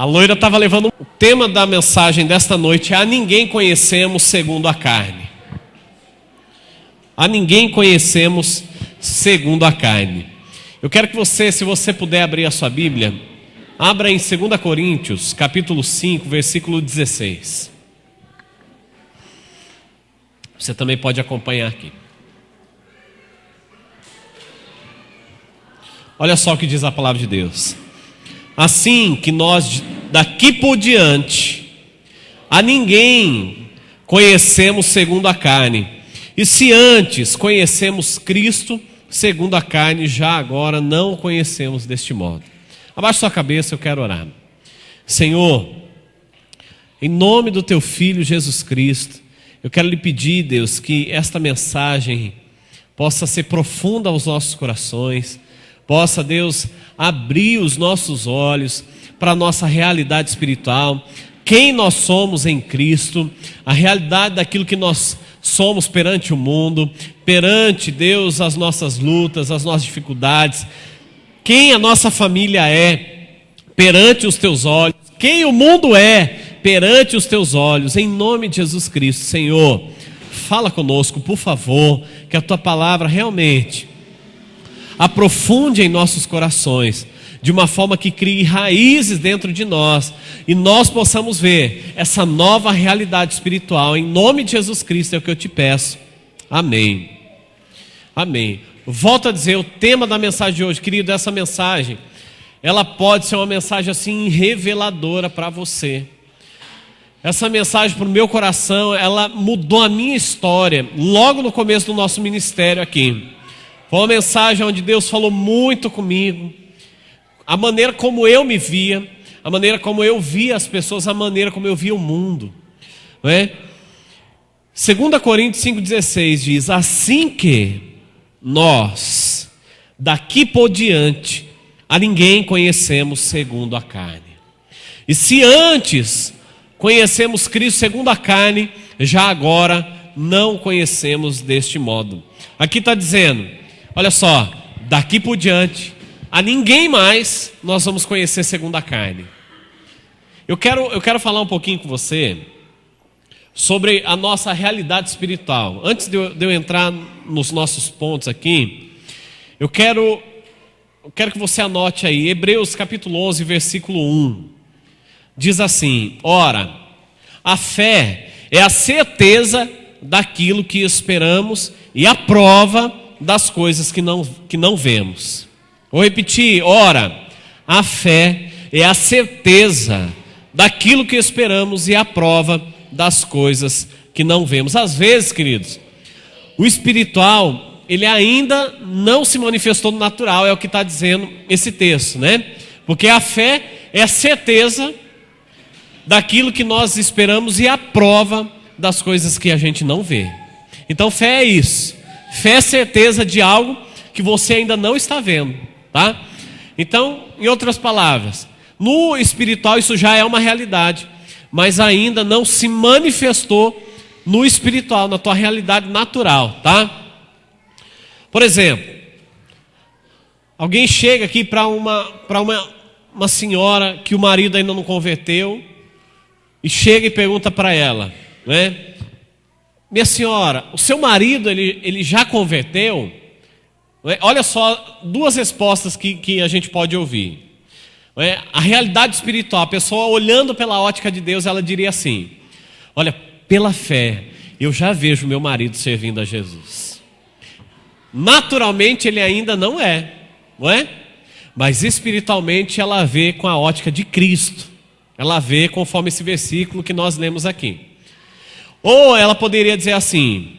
A loira estava levando. O tema da mensagem desta noite é: a ninguém conhecemos segundo a carne. A ninguém conhecemos segundo a carne. Eu quero que você, se você puder abrir a sua Bíblia, abra em 2 Coríntios, capítulo 5, versículo 16. Você também pode acompanhar aqui. Olha só o que diz a palavra de Deus. Assim que nós daqui por diante a ninguém conhecemos segundo a carne. E se antes conhecemos Cristo segundo a carne, já agora não o conhecemos deste modo. Abaixe sua cabeça, eu quero orar. Senhor, em nome do teu Filho Jesus Cristo, eu quero lhe pedir, Deus, que esta mensagem possa ser profunda aos nossos corações, possa, Deus, abrir os nossos olhos para a nossa realidade espiritual, quem nós somos em Cristo, a realidade daquilo que nós somos perante o mundo, perante, Deus, as nossas lutas, as nossas dificuldades, quem a nossa família é perante os teus olhos, quem o mundo é perante os teus olhos, em nome de Jesus Cristo. Senhor, fala conosco, por favor, que a tua palavra realmente aprofunde em nossos corações, de uma forma que crie raízes dentro de nós, e nós possamos ver essa nova realidade espiritual. Em nome de Jesus Cristo é o que eu te peço. Amém. Amém. Volto a dizer, o tema da mensagem de hoje, querido, essa mensagem, ela pode ser uma mensagem assim reveladora para você. Essa mensagem para o meu coração, ela mudou a minha história, logo no começo do nosso ministério aqui. Foi uma mensagem onde Deus falou muito comigo, a maneira como eu me via, a maneira como eu via as pessoas, a maneira como eu via o mundo, não é? 2 Coríntios 5,16 diz: assim que nós, daqui por diante, a ninguém conhecemos segundo a carne. E se antes conhecemos Cristo segundo a carne, já agora não conhecemos deste modo. Aqui está dizendo, olha só, daqui por diante, a ninguém mais nós vamos conhecer segundo a carne. Eu quero falar um pouquinho com você sobre a nossa realidade espiritual. Antes de eu entrar nos nossos pontos aqui, eu quero que você anote aí, Hebreus capítulo 11, versículo 1. Diz assim: ora, a fé é a certeza daquilo que esperamos e a prova das coisas que não vemos. Vou repetir, ora, a fé é a certeza daquilo que esperamos e a prova das coisas que não vemos. Às vezes, queridos, o espiritual, ele ainda não se manifestou no natural, é o que está dizendo esse texto, né? Porque a fé é a certeza daquilo que nós esperamos e a prova das coisas que a gente não vê. Então, fé é isso. Fé é certeza de algo que você ainda não está vendo, tá? Então, em outras palavras, no espiritual isso já é uma realidade, mas ainda não se manifestou no espiritual, na tua realidade natural, tá? Por exemplo, alguém chega aqui para uma senhora que o marido ainda não converteu e chega e pergunta para ela, né? Minha senhora, o seu marido ele já converteu? Olha só, duas respostas que a gente pode ouvir. A realidade espiritual, a pessoa olhando pela ótica de Deus, ela diria assim: olha, pela fé, eu já vejo meu marido servindo a Jesus. Naturalmente ele ainda não é? Mas espiritualmente ela vê com a ótica de Cristo. Ela vê conforme esse versículo que nós lemos aqui. Ou ela poderia dizer assim: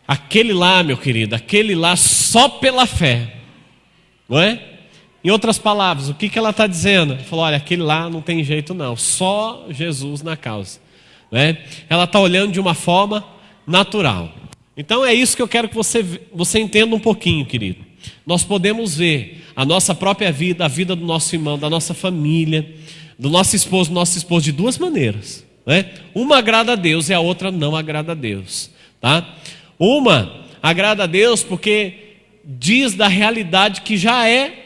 aquele lá, meu querido, aquele lá só pela fé, não é? Em outras palavras, o que ela está dizendo? Ela falou: olha, aquele lá não tem jeito não, só Jesus na causa, não é? Ela está olhando de uma forma natural. Então é isso que eu quero que você entenda um pouquinho, querido. Nós podemos ver a nossa própria vida, a vida do nosso irmão, da nossa família, do nosso esposo de duas maneiras, né? Uma agrada a Deus e a outra não agrada a Deus, tá? Uma agrada a Deus porque diz da realidade que já é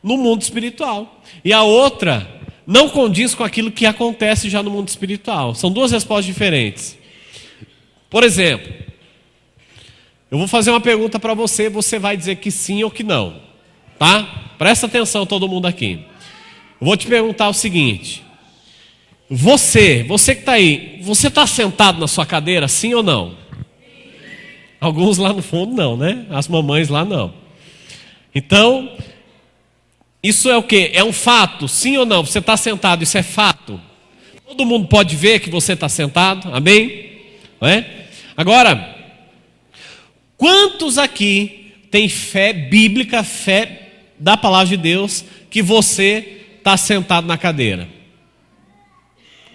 no mundo espiritual, e a outra não condiz com aquilo que acontece já no mundo espiritual. São duas respostas diferentes. Por exemplo, eu vou fazer uma pergunta para você, você vai dizer que sim ou que não, tá? Presta atenção todo mundo aqui. Eu vou te perguntar o seguinte: você que está aí, você está sentado na sua cadeira, sim ou não? Alguns lá no fundo não, né? As mamães lá não. Então, isso é o quê? É um fato, sim ou não? Você está sentado, isso é fato. Todo mundo pode ver que você está sentado, amém? Não é? Agora, quantos aqui tem fé bíblica, fé da palavra de Deus, que você está sentado na cadeira?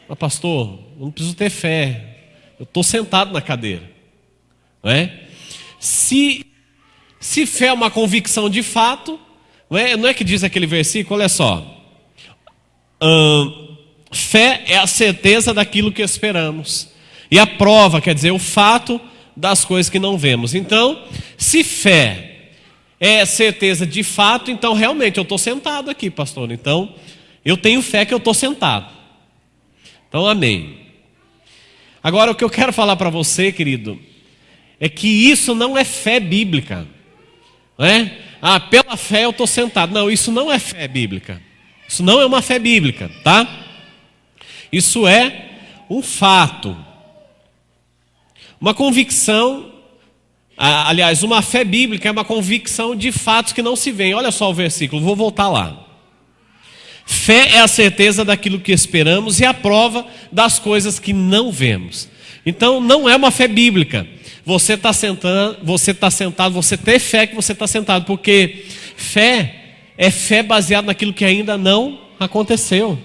Mas pastor, eu não preciso ter fé, eu estou sentado na cadeira, não é? Se fé é uma convicção de fato, não é que diz aquele versículo, olha só, fé é a certeza daquilo que esperamos, e a prova, quer dizer, o fato das coisas que não vemos. Então, se fé é certeza de fato, então realmente eu estou sentado aqui, pastor, então eu tenho fé que eu estou sentado. Então, amém. Agora, o que eu quero falar para você, querido, é que isso não é fé bíblica, não é? Ah, pela fé eu estou sentado. Não, isso não é fé bíblica. Isso não é uma fé bíblica, tá? Isso é um fato. Uma convicção, aliás, uma fé bíblica é uma convicção de fatos que não se veem. Olha só o versículo, vou voltar lá. Fé é a certeza daquilo que esperamos e a prova das coisas que não vemos. Então, não é uma fé bíblica. Você está sentado, você tem fé que você está sentado, porque fé é fé baseada naquilo que ainda não aconteceu.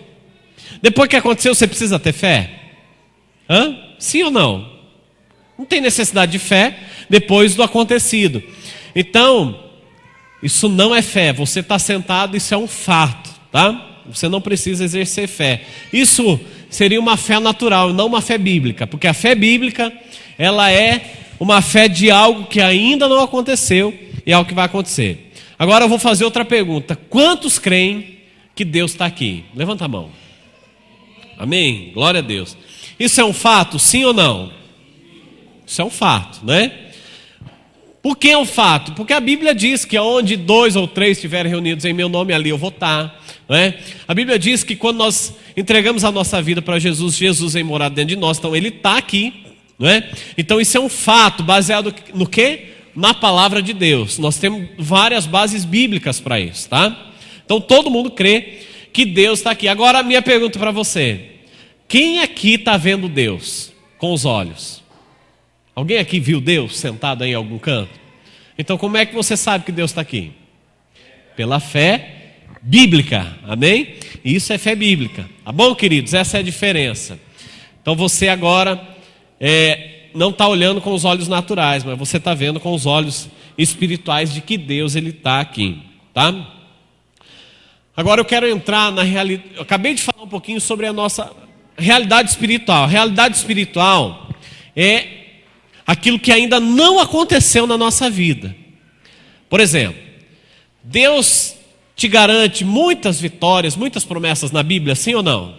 Depois que aconteceu, você precisa ter fé? Sim ou não? Não tem necessidade de fé depois do acontecido. Então, isso não é fé. Você está sentado, isso é um fato, tá? Você não precisa exercer fé. Isso seria uma fé natural, não uma fé bíblica, porque a fé bíblica, ela é uma fé de algo que ainda não aconteceu e é algo que vai acontecer. Agora eu vou fazer outra pergunta: quantos creem que Deus está aqui? Levanta a mão. Amém? Glória a Deus. Isso é um fato, sim ou não? Isso é um fato, né? Por que é um fato? Porque a Bíblia diz que onde 2 ou 3 estiverem reunidos em meu nome, ali eu vou estar, não é? A Bíblia diz que quando nós entregamos a nossa vida para Jesus, Jesus vem morar dentro de nós, então Ele está aqui, não é? Então isso é um fato, baseado no quê? Na palavra de Deus. Nós temos várias bases bíblicas para isso, tá? Então todo mundo crê que Deus está aqui. Agora a minha pergunta para você: quem aqui está vendo Deus com os olhos? Alguém aqui viu Deus sentado aí em algum canto? Então como é que você sabe que Deus está aqui? Pela fé bíblica, amém? E isso é fé bíblica, tá bom, queridos? Essa é a diferença. Então você agora não está olhando com os olhos naturais, mas você está vendo com os olhos espirituais de que Deus Ele está aqui, tá? Agora eu quero entrar na realidade. Eu acabei de falar um pouquinho sobre a nossa realidade espiritual. A realidade espiritual é aquilo que ainda não aconteceu na nossa vida. Por exemplo, Deus te garante muitas vitórias, muitas promessas na Bíblia, sim ou não?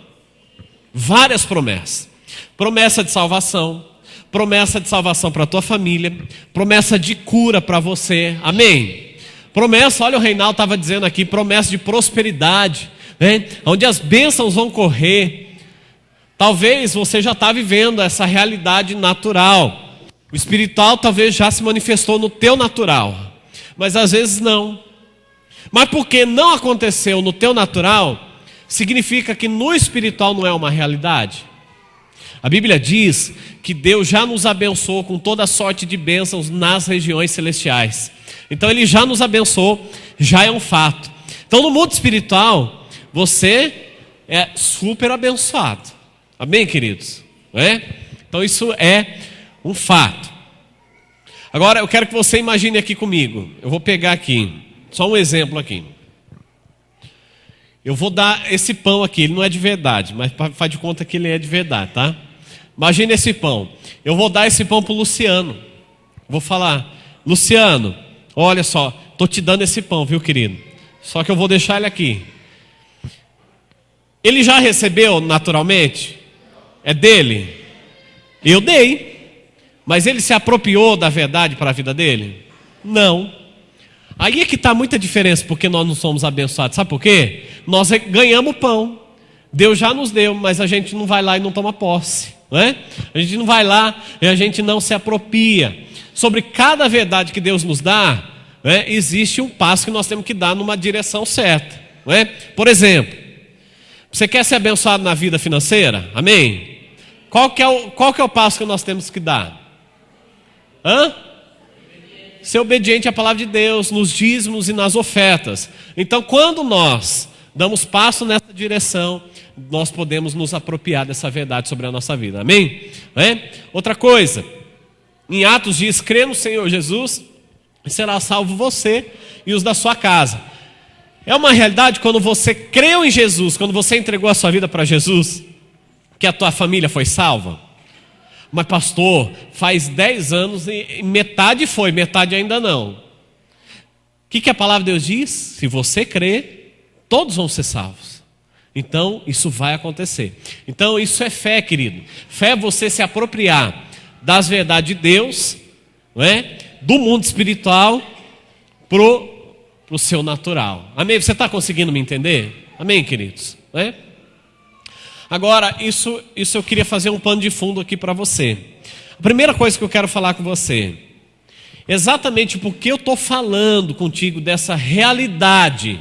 Várias promessas. Promessa de salvação para a tua família, promessa de cura para você, amém? Promessa, olha, o Reinaldo estava dizendo aqui, promessa de prosperidade, né? Onde as bênçãos vão correr. Talvez você já está vivendo essa realidade natural. O espiritual talvez já se manifestou no teu natural, mas às vezes não. Mas porque não aconteceu no teu natural, significa que no espiritual não é uma realidade. A Bíblia diz que Deus já nos abençoou com toda sorte de bênçãos nas regiões celestiais. Então Ele já nos abençoou, já é um fato. Então no mundo espiritual, você é super abençoado. Amém, queridos? Não é? Então isso é um fato. Agora eu quero que você imagine aqui comigo. Eu vou pegar aqui, só um exemplo aqui. Eu vou dar esse pão aqui, ele não é de verdade, mas faz de conta que ele é de verdade, tá? Imagine esse pão. Eu vou dar esse pão para o Luciano. Vou falar: Luciano, olha só, estou te dando esse pão, viu, querido? Só que eu vou deixar ele aqui. Ele já recebeu naturalmente? É dele? Eu dei. Mas ele se apropriou da verdade para a vida dele? Não. Aí é que está muita diferença, porque nós não somos abençoados. Sabe por quê? Nós ganhamos pão. Deus já nos deu, mas a gente não vai lá e não toma posse, não é? A gente não vai lá e a gente não se apropria. Sobre cada verdade que Deus nos dá, né, existe um passo que nós temos que dar numa direção certa, não é? Por exemplo, você quer ser abençoado na vida financeira? Amém? Qual que é o passo que nós temos que dar? Ser obediente à palavra de Deus, nos dízimos e nas ofertas. Então, quando nós damos passo nessa direção, nós podemos nos apropriar dessa verdade sobre a nossa vida. Amém? Outra coisa, em Atos diz: crê no Senhor Jesus e será salvo você e os da sua casa. É uma realidade quando você creu em Jesus, quando você entregou a sua vida para Jesus, que a tua família foi salva. Mas pastor, faz 10 anos e metade foi, metade ainda não. O que a palavra de Deus diz? Se você crer, todos vão ser salvos. Então isso vai acontecer. Então isso é fé, querido. Fé é você se apropriar das verdades de Deus, não é? Do mundo espiritual pro seu natural. Amém? Você está conseguindo me entender? Amém, queridos? Não é? Agora, isso eu queria fazer um pano de fundo aqui para você. A primeira coisa que eu quero falar com você, exatamente porque eu estou falando contigo dessa realidade,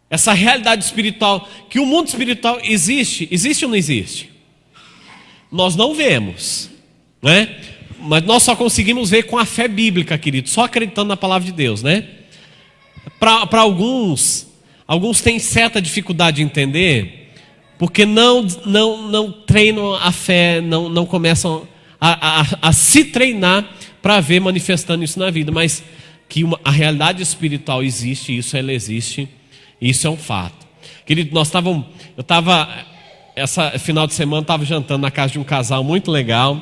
essa realidade espiritual, que o mundo espiritual existe ou não existe? Nós não vemos, né? Mas nós só conseguimos ver com a fé bíblica, querido, só acreditando na palavra de Deus, né? Para alguns têm certa dificuldade de entender, porque não treinam a fé, não começam a se treinar para ver manifestando isso na vida, mas que a realidade espiritual existe, ela existe, isso é um fato. Querido, essa final de semana estava jantando na casa de um casal muito legal,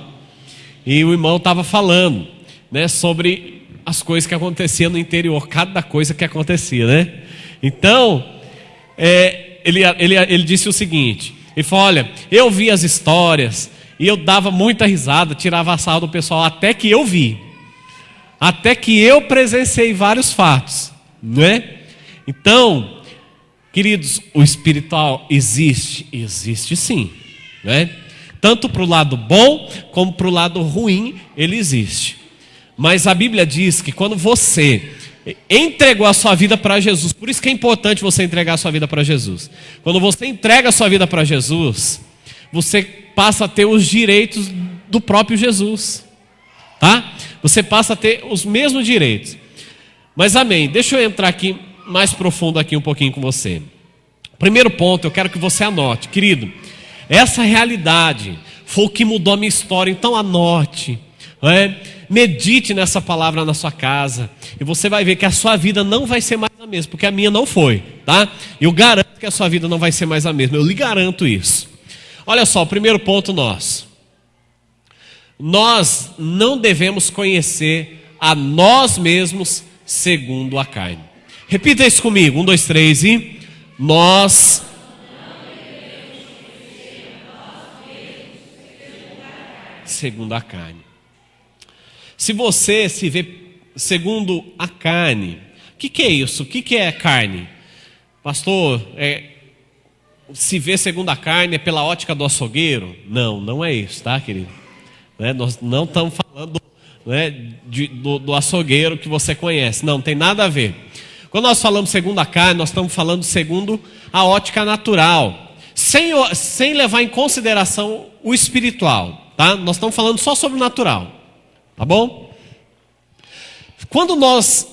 e o irmão estava falando, né, sobre as coisas que aconteciam no interior, cada coisa que acontecia, né? Então, ele disse o seguinte, ele falou: olha, eu vi as histórias, e eu dava muita risada, tirava a sarro do pessoal, até que eu presenciei vários fatos, né? Então, queridos, o espiritual existe sim, né? Tanto para o lado bom, como para o lado ruim, ele existe. Mas a Bíblia diz que quando você entregou a sua vida para Jesus, por isso que é importante você entregar a sua vida para Jesus. Quando você entrega a sua vida para Jesus, você passa a ter os direitos do próprio Jesus, tá? Você passa a ter os mesmos direitos. Mas amém, deixa eu entrar aqui mais profundo aqui um pouquinho com você. Primeiro ponto, eu quero que você anote, querido, essa realidade foi o que mudou a minha história, então anote, né? Medite nessa palavra na sua casa, e você vai ver que a sua vida não vai ser mais a mesma, porque a minha não foi, tá? Eu garanto que a sua vida não vai ser mais a mesma, eu lhe garanto isso. Olha só, o primeiro ponto nosso: nós não devemos conhecer a nós mesmos segundo a carne. Repita isso comigo, 1, 2, 3 e... Nós segundo a carne. Se você se vê segundo a carne, o que é isso? O que é carne? Pastor, se vê segundo a carne é pela ótica do açougueiro? Não é isso, tá, querido? Nós não estamos falando, né, do açougueiro que você conhece, não tem nada a ver. Quando nós falamos segundo a carne, nós estamos falando segundo a ótica natural, sem levar em consideração o espiritual, tá? Nós estamos falando só sobre o natural, tá bom? Quando nós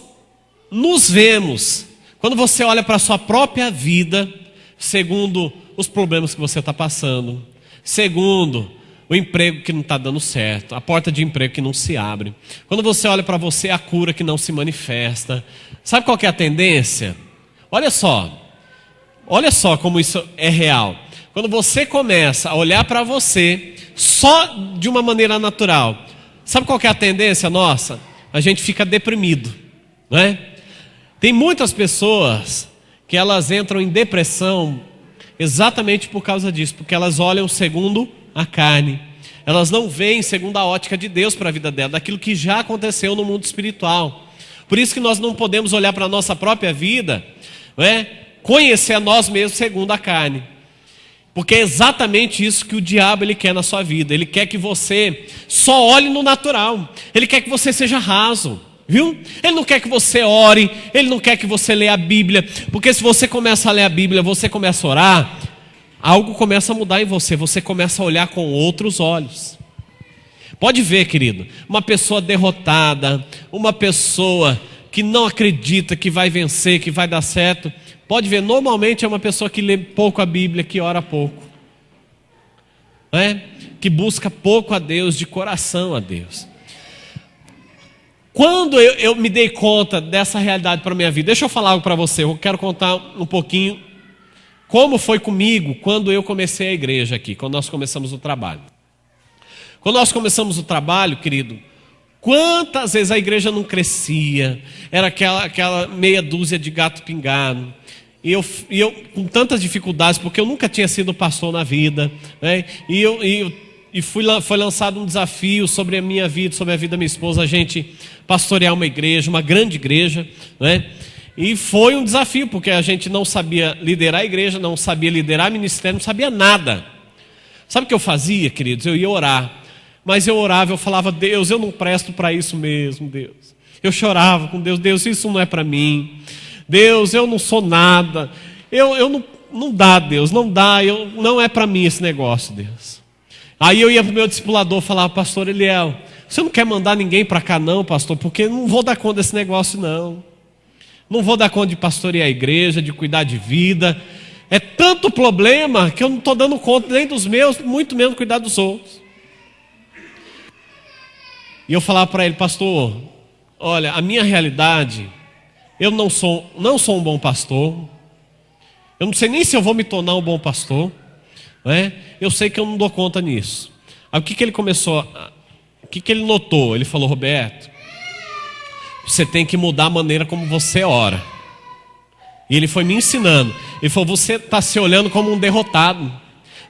nos vemos, quando você olha para a sua própria vida, segundo os problemas que você está passando, segundo o emprego que não está dando certo, a porta de emprego que não se abre, quando você olha para você, a cura que não se manifesta, sabe qual que é a tendência? Olha só como isso é real. Quando você começa a olhar para você só de uma maneira natural, sabe qual que é a tendência nossa? A gente fica deprimido, não é? Tem muitas pessoas que elas entram em depressão Exatamente por causa disso, porque elas olham segundo a carne. Elas não veem segundo a ótica de Deus para a vida dela, daquilo que já aconteceu no mundo espiritual. Por isso que nós não podemos olhar para a nossa própria vida, não é? Conhecer a nós mesmos segundo a carne. Porque é exatamente isso que o diabo ele quer na sua vida. Ele quer que você só olhe no natural. Ele quer que você seja raso. Viu? Ele não quer que você ore, ele não quer que você leia a Bíblia, porque se você começa a ler a Bíblia, você começa a orar, algo começa a mudar em você, você começa a olhar com outros olhos. Pode ver, querido, uma pessoa derrotada, uma pessoa que não acredita que vai vencer, que vai dar certo, pode ver, normalmente é uma pessoa que lê pouco a Bíblia, que ora pouco, não é? Que busca pouco a Deus, de coração a Deus. Quando eu me dei conta dessa realidade para a minha vida, deixa eu falar algo para você, eu quero contar um pouquinho como foi comigo quando eu comecei a igreja aqui, quando nós começamos o trabalho. Quando nós começamos o trabalho, querido, quantas vezes a igreja não crescia, era aquela meia dúzia de gato pingado, e eu com tantas dificuldades, porque eu nunca tinha sido pastor na vida, né? E foi lançado um desafio sobre a minha vida, sobre a vida da minha esposa, a gente pastorear uma igreja, uma grande igreja, né? E foi um desafio, porque a gente não sabia liderar a igreja, não sabia liderar ministério, não sabia nada. Sabe o que eu fazia, queridos? Eu ia orar, mas eu orava, eu falava, Deus, eu não presto para isso mesmo, Deus. Eu chorava com Deus, Deus, isso não é para mim. Deus, eu não sou nada. Não dá, Deus, não dá, não é para mim esse negócio, Deus. Aí eu ia para o meu discipulador, falava, pastor Eliel, você não quer mandar ninguém para cá não, pastor, porque eu não vou dar conta desse negócio não. Não vou dar conta de pastorear a igreja, de cuidar de vida. É tanto problema que eu não estou dando conta nem dos meus, muito menos cuidar dos outros. E eu falava para ele, pastor, olha, a minha realidade, eu não sou um bom pastor. Eu não sei nem se eu vou me tornar um bom pastor. Eu sei que eu não dou conta nisso. Aí o que ele começou, o que ele notou? Ele falou, Roberto, você tem que mudar a maneira como você ora. E ele foi me ensinando. Ele falou, você está se olhando como um derrotado.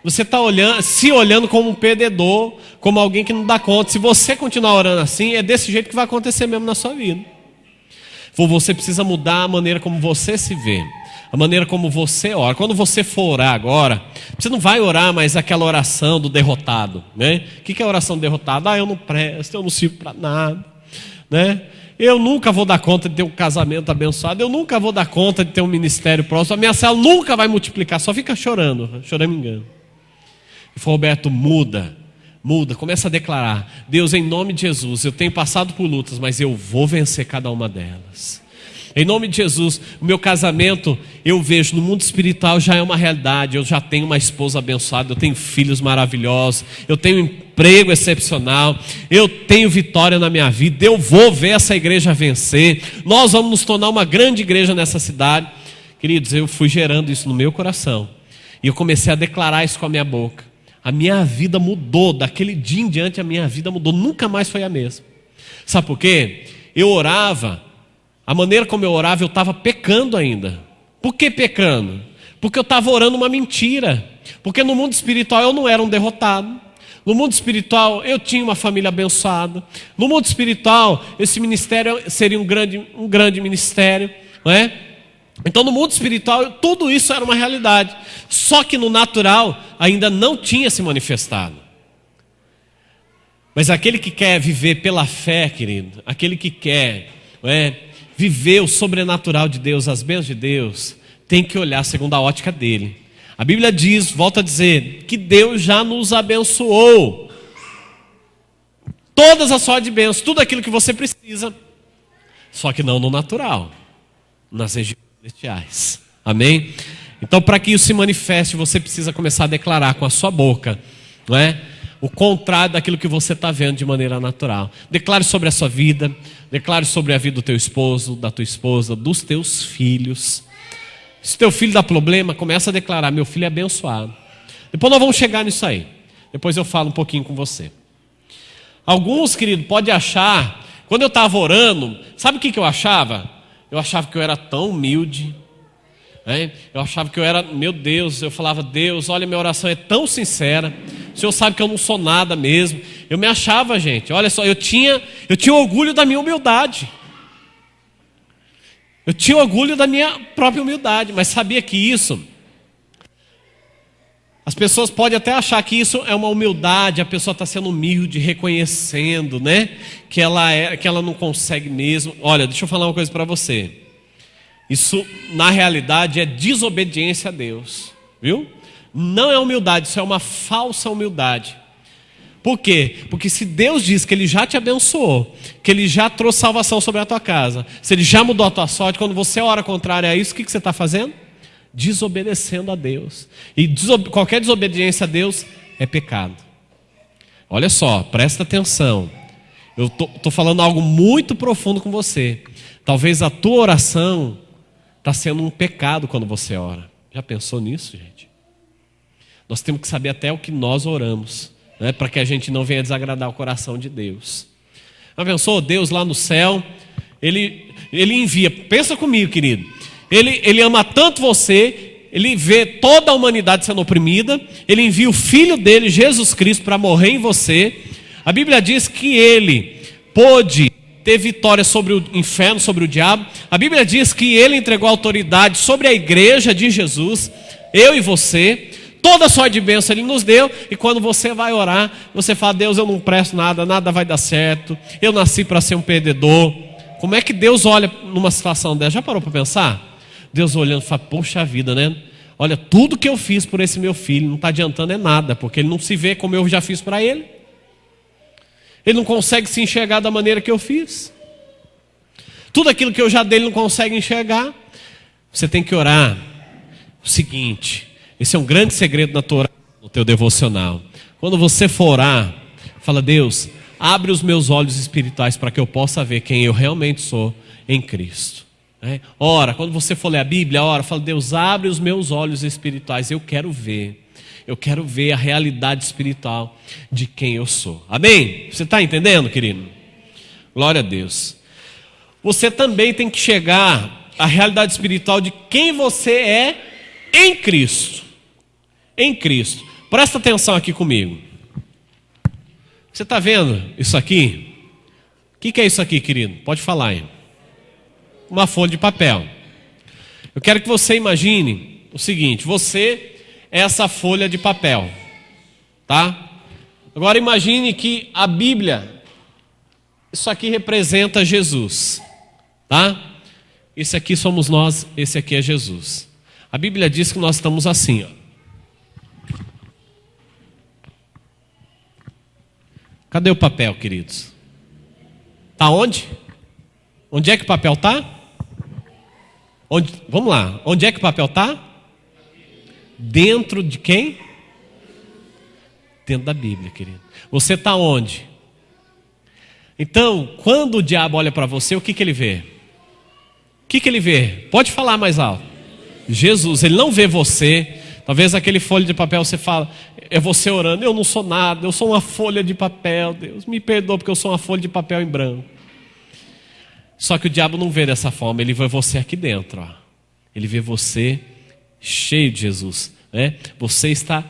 Você está se olhando como um perdedor, como alguém que não dá conta. Se você continuar orando assim, é desse jeito que vai acontecer mesmo na sua vida. Ele falou, você precisa mudar a maneira como você se vê, a maneira como você ora. Quando você for orar agora, você não vai orar mais aquela oração do derrotado, né? O que é a oração do derrotado? Eu não presto, eu não sirvo para nada, né? Eu nunca vou dar conta de ter um casamento abençoado, eu nunca vou dar conta de ter um ministério próximo, a minha célula nunca vai multiplicar, só fica chorando, chorando me engano. E falou, Roberto, muda, começa a declarar, Deus, em nome de Jesus, eu tenho passado por lutas, mas eu vou vencer cada uma delas. Em nome de Jesus, o meu casamento, eu vejo no mundo espiritual já é uma realidade. Eu já tenho uma esposa abençoada, eu tenho filhos maravilhosos, eu tenho um emprego excepcional, eu tenho vitória na minha vida, eu vou ver essa igreja vencer. Nós vamos nos tornar uma grande igreja nessa cidade. Queridos, eu fui gerando isso no meu coração e eu comecei a declarar isso com a minha boca. A minha vida mudou, daquele dia em diante a minha vida mudou, nunca mais foi a mesma. Sabe por quê? Eu orava, a maneira como eu orava, eu estava pecando ainda. Por que pecando? Porque eu estava orando uma mentira. Porque no mundo espiritual eu não era um derrotado. No mundo espiritual eu tinha uma família abençoada. No mundo espiritual esse ministério seria um grande ministério, não é? Então no mundo espiritual tudo isso era uma realidade. Só que no natural ainda não tinha se manifestado. Mas aquele que quer viver pela fé, querido, aquele que quer, não é, viver o sobrenatural de Deus, as bênçãos de Deus, tem que olhar segundo a ótica dele. A Bíblia diz, volta a dizer, que Deus já nos abençoou. Todas as sortes de bênçãos, tudo aquilo que você precisa. Só que não no natural, nas regiões celestiais. Amém? Então, para que isso se manifeste, você precisa começar a declarar com a sua boca, não é? O contrário daquilo que você está vendo de maneira natural. Declare sobre a sua vida, declare sobre a vida do teu esposo, da tua esposa, dos teus filhos. Se teu filho dá problema, começa a declarar, meu filho é abençoado. Depois nós vamos chegar nisso aí. Depois eu falo um pouquinho com você. Alguns, querido, podem achar, quando eu estava orando, sabe o que eu achava? Eu achava que eu era tão humilde. Eu achava que eu era, meu Deus, eu falava, Deus, olha, minha oração é tão sincera, o Senhor sabe que eu não sou nada mesmo. Eu me achava, gente, olha só, eu tinha orgulho da minha humildade. Eu tinha orgulho da minha própria humildade, mas sabia que isso, as pessoas podem até achar que isso é uma humildade, a pessoa está sendo humilde, reconhecendo, que ela não consegue mesmo. Olha, deixa eu falar uma coisa para você. Isso, na realidade, é desobediência a Deus, viu? Não é humildade, isso é uma falsa humildade. Por quê? Porque se Deus diz que Ele já te abençoou, que Ele já trouxe salvação sobre a tua casa, se Ele já mudou a tua sorte, quando você ora contrário a isso, o que você está fazendo? Desobedecendo a Deus. E qualquer desobediência a Deus é pecado. Olha só, presta atenção. Eu estou falando algo muito profundo com você. Talvez a tua oração está sendo um pecado quando você ora. Já pensou nisso, gente? Nós temos que saber até o que nós oramos, para que a gente não venha desagradar o coração de Deus. Já pensou? Deus lá no céu, Ele envia, pensa comigo, querido, Ele ama tanto você, Ele vê toda a humanidade sendo oprimida, Ele envia o Filho dele, Jesus Cristo, para morrer em você. A Bíblia diz que Ele pôde ter vitória sobre o inferno, sobre o diabo. A Bíblia diz que Ele entregou autoridade sobre a igreja de Jesus, eu e você. Toda sorte de bênção Ele nos deu. E quando você vai orar, você fala, Deus, eu não presto nada, nada vai dar certo, eu nasci para ser um perdedor. Como é que Deus olha numa situação dessa? Já parou para pensar? Deus olhando e fala, poxa vida, olha, tudo que eu fiz por esse meu filho não está adiantando é nada, porque ele não se vê como eu já fiz para ele. Ele não consegue se enxergar da maneira que eu fiz. Tudo aquilo que eu já dei ele não consegue enxergar. Você tem que orar o seguinte, esse é um grande segredo na tua oração, no teu devocional. Quando você for orar, fala, Deus, abre os meus olhos espirituais para que eu possa ver quem eu realmente sou em Cristo. Ora, quando você for ler a Bíblia, ora, fala, Deus, abre os meus olhos espirituais, eu quero ver a realidade espiritual de quem eu sou. Amém? Você está entendendo, querido? Glória a Deus. Você também tem que chegar à realidade espiritual de quem você é em Cristo. Em Cristo. Presta atenção aqui comigo. Você está vendo isso aqui? O que é isso aqui, querido? Pode falar aí. Uma folha de papel. Eu quero que você imagine o seguinte, você é essa folha de papel, tá? Agora imagine que a Bíblia, isso aqui representa Jesus, tá? Esse aqui somos nós, esse aqui é Jesus. A Bíblia diz que nós estamos assim, ó. Cadê o papel, queridos? Tá onde? Onde é que o papel está? Vamos lá, onde é que o papel está? Dentro de quem? Dentro da Bíblia, querido. Você está onde? Então, quando o diabo olha para você, o que ele vê? O que ele vê? Pode falar mais alto. Jesus, ele não vê você. Talvez aquele folha de papel você fala, é você orando, eu não sou nada, eu sou uma folha de papel, Deus me perdoa porque eu sou uma folha de papel em branco. Só que o diabo não vê dessa forma, ele vê você aqui dentro, ó. Ele vê você cheio de Jesus, Você está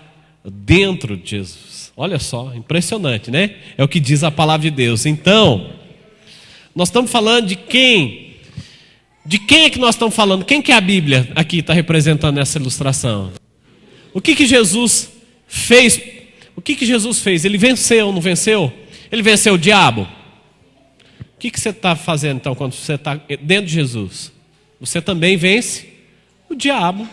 dentro de Jesus. Olha só, impressionante, É o que diz a palavra de Deus. Então, nós estamos falando de quem? De quem é que nós estamos falando? Quem que é a Bíblia aqui está representando nessa ilustração? O que Jesus fez? O que Jesus fez? Ele venceu, não venceu? Ele venceu o diabo? O que você está fazendo então quando você está dentro de Jesus? Você também vence o diabo.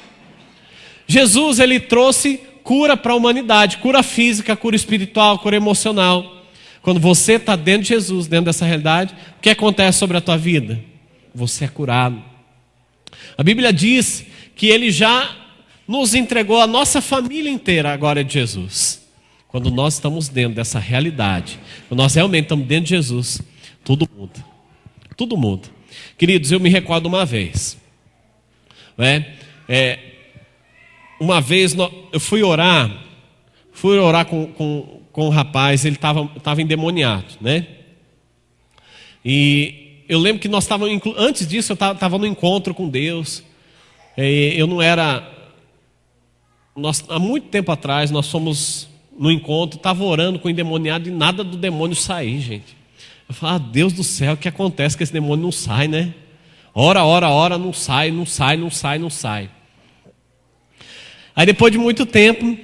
Jesus, ele trouxe cura para a humanidade, cura física, cura espiritual, cura emocional. Quando você está dentro de Jesus, dentro dessa realidade, o que acontece sobre a tua vida? Você é curado. A Bíblia diz que ele já nos entregou a nossa família inteira, a glória de Jesus. Quando nós estamos dentro dessa realidade, quando nós realmente estamos dentro de Jesus, tudo muda. Tudo muda. Queridos, eu me recordo uma vez. Uma vez eu fui orar com um rapaz, ele estava endemoniado, E eu lembro que nós estávamos, antes disso eu estava no encontro com Deus. Eu não era... há muito tempo atrás, nós fomos no encontro, estava orando com o endemoniado e nada do demônio sair, gente. Eu falei, Deus do céu, o que acontece que esse demônio não sai, né? Ora, não sai. Aí depois de muito tempo,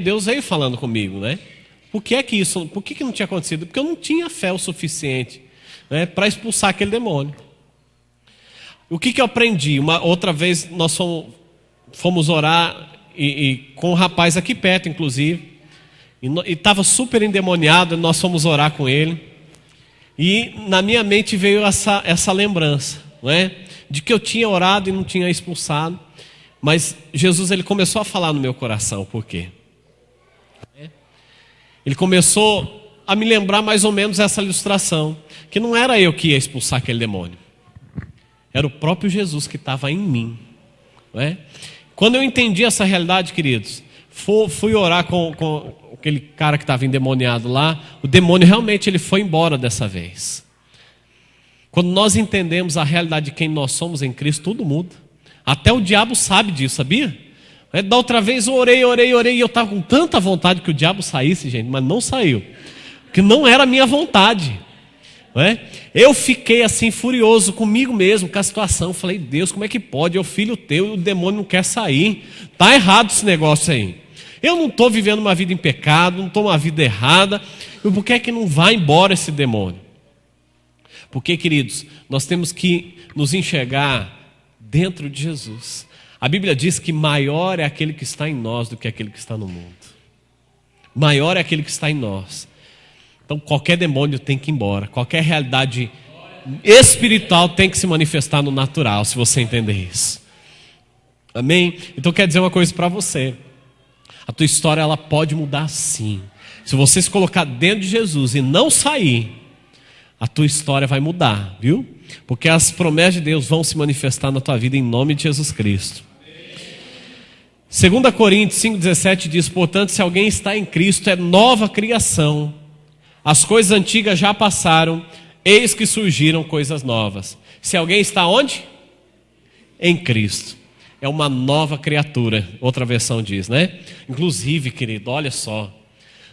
Deus veio falando comigo, né? Por que não tinha acontecido? Porque eu não tinha fé o suficiente, né, para expulsar aquele demônio. O que eu aprendi? Outra vez nós fomos orar com um rapaz aqui perto, inclusive, e estava super endemoniado, nós fomos orar com ele, e na minha mente veio essa lembrança, não é? De que eu tinha orado e não tinha expulsado, mas Jesus, ele começou a falar no meu coração. Por quê? Ele começou a me lembrar mais ou menos essa ilustração, que não era eu que ia expulsar aquele demônio, era o próprio Jesus que estava em mim, não é? Quando eu entendi essa realidade, queridos, fui orar com aquele cara que estava endemoniado lá, o demônio realmente ele foi embora dessa vez. Quando nós entendemos a realidade de quem nós somos em Cristo, tudo muda. Até o diabo sabe disso, sabia? Da outra vez eu orei, e eu estava com tanta vontade que o diabo saísse, gente, mas não saiu, porque não era a minha vontade. Não é? Eu fiquei assim furioso comigo mesmo, com a situação. Falei, Deus, como é que pode? Eu filho teu e o demônio não quer sair. Está errado esse negócio aí. Eu não estou vivendo uma vida em pecado, não estou uma vida errada. E por que é que não vai embora esse demônio? Porque, queridos, nós temos que nos enxergar dentro de Jesus. A Bíblia diz que maior é aquele que está em nós do que aquele que está no mundo. Maior é aquele que está em nós. Então qualquer demônio tem que ir embora. Qualquer realidade espiritual tem que se manifestar no natural, se você entender isso. Amém? Então quer dizer uma coisa para você. A tua história ela pode mudar sim. Se você se colocar dentro de Jesus e não sair, a tua história vai mudar, viu? Porque as promessas de Deus vão se manifestar na tua vida em nome de Jesus Cristo. 2 Coríntios 5,17 diz, portanto, se alguém está em Cristo, é nova criação. As coisas antigas já passaram, eis que surgiram coisas novas. Se alguém está onde? Em Cristo. É uma nova criatura, outra versão diz, né? Inclusive, querido, olha só,